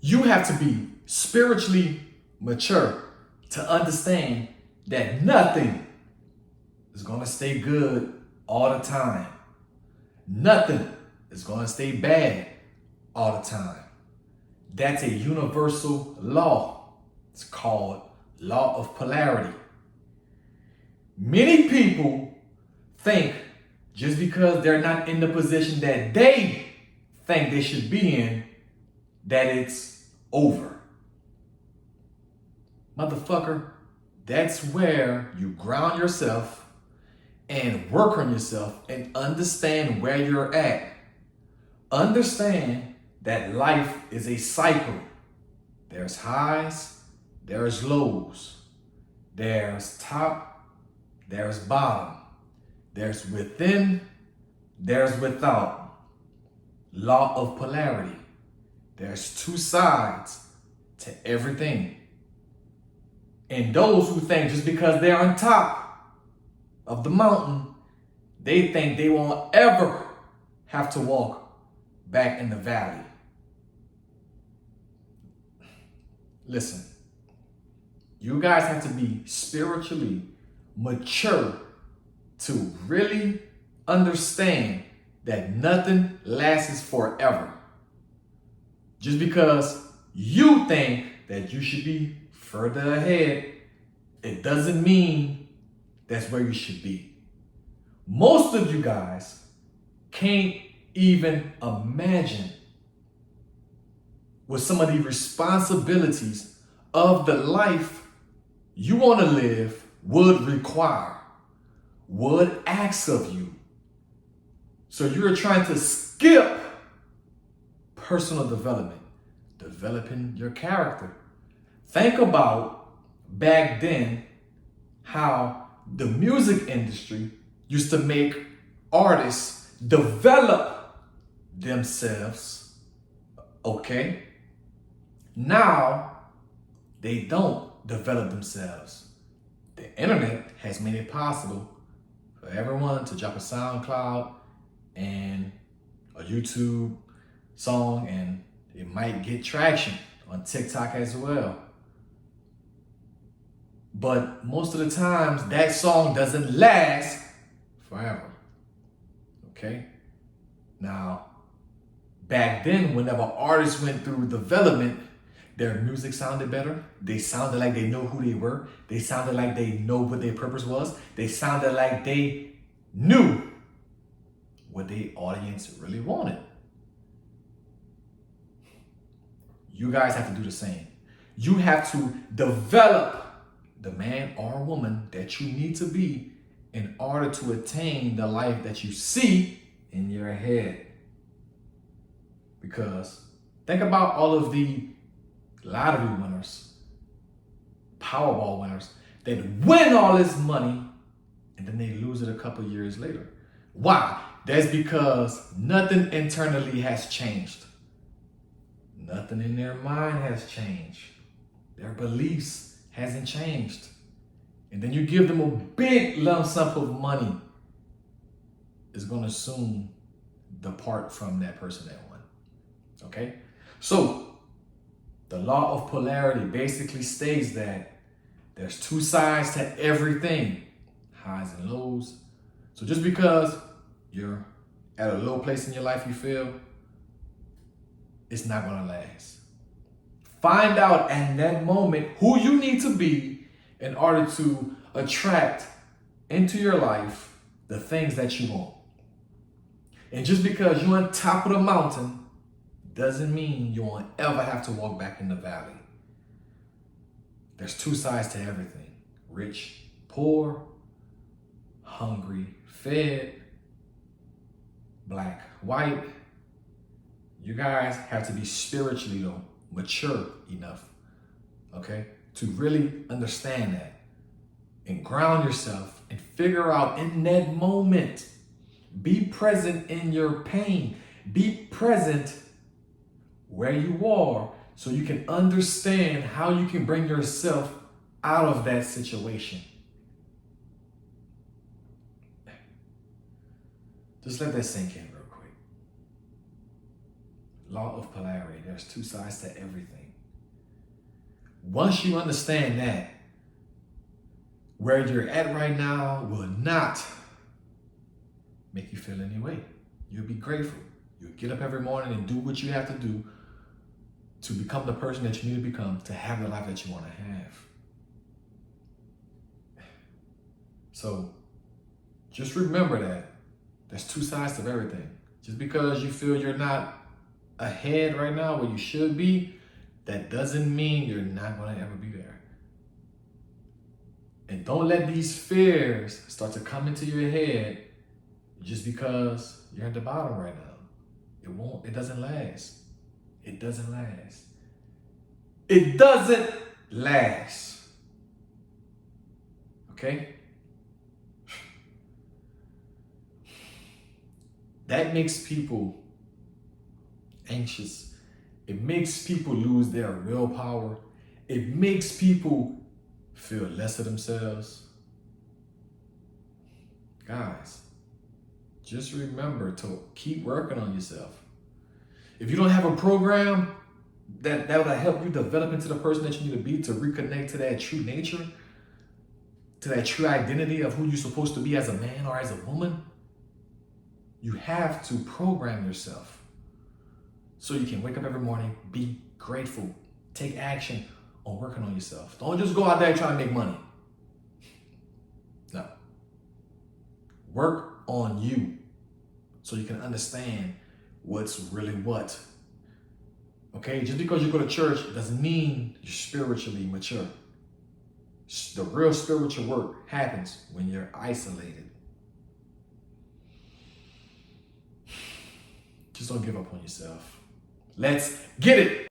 You have to be spiritually mature to understand that nothing is going to stay good all the time. Nothing is going to stay bad all the time. That's a universal law. It's called law of polarity. Many people think just because they're not in the position that they think they should be in, that it's over. Motherfucker, that's where you ground yourself and work on yourself and understand where you're at. Understand that life is a cycle. There's highs, there's lows, there's top, there's bottom, there's within, there's without. Law of polarity. There's two sides to everything. And those who think just because they're on top of the mountain, they think they won't ever have to walk back in the valley. Listen, you guys have to be spiritually mature to really understand that nothing lasts forever. Just because you think that you should be further ahead, it doesn't mean that's where you should be. Most of you guys can't even imagine what some of the responsibilities of the life you want to live would require, would ask of you. So you're trying to skip personal development, developing your character. Think about back then how the music industry used to make artists develop themselves, okay? Now, they don't develop themselves. The internet has made it possible for everyone to drop a SoundCloud and a YouTube song, and it might get traction on TikTok as well. But most of the times, that song doesn't last forever. Okay? Now, back then, whenever artists went through development, their music sounded better. They sounded like they know who they were. They sounded like they know what their purpose was. They sounded like they knew what the audience really wanted. You guys have to do the same. You have to develop the man or woman that you need to be in order to attain the life that you see in your head. Because think about all of the lottery winners, Powerball winners, that win all this money and then they lose it a couple years later. Why? That's because nothing internally has changed. Nothing in their mind has changed. Their beliefs hasn't changed. And then you give them a big lump sum of money, it's going to soon depart from that person that won. Okay? So, the law of polarity basically states that there's two sides to everything, highs and lows. So just because you're at a low place in your life, you feel, it's not going to last. Find out at that moment who you need to be in order to attract into your life the things that you want. And just because you're on top of the mountain doesn't mean you won't ever have to walk back in the valley. There's two sides to everything. Rich, poor, hungry, fed, black, white. You guys have to be spiritually though, mature enough, okay, to really understand that and ground yourself and figure out in that moment. Be present in your pain. Be present where you are so you can understand how you can bring yourself out of that situation. Just let that sink in real quick. law of polarity. There's two sides to everything. Once you understand that, where you're at right now will not make you feel any way. You'll be grateful. You'll get up every morning and do what you have to do to become the person that you need to become, to have the life that you want to have. So just remember that there's two sides to everything. Just because you feel you're not ahead right now where you should be, that doesn't mean you're not going to ever be there. And don't let these fears start to come into your head just because you're at the bottom right now. It doesn't last. It doesn't last. It doesn't last. Okay? That makes people anxious. It makes people lose their willpower. It makes people feel less of themselves. Guys, just remember to keep working on yourself. If you don't have a program that will help you develop into the person that you need to be, to reconnect to that true nature, to that true identity of who you're supposed to be as a man or as a woman, you have to program yourself so you can wake up every morning, be grateful, take action on working on yourself. Don't just go out there trying to make money. No. Work on you so you can understand what's really what. Okay? Just because you go to church doesn't mean you're spiritually mature. The real spiritual work happens when you're isolated. Just don't give up on yourself. Let's get it.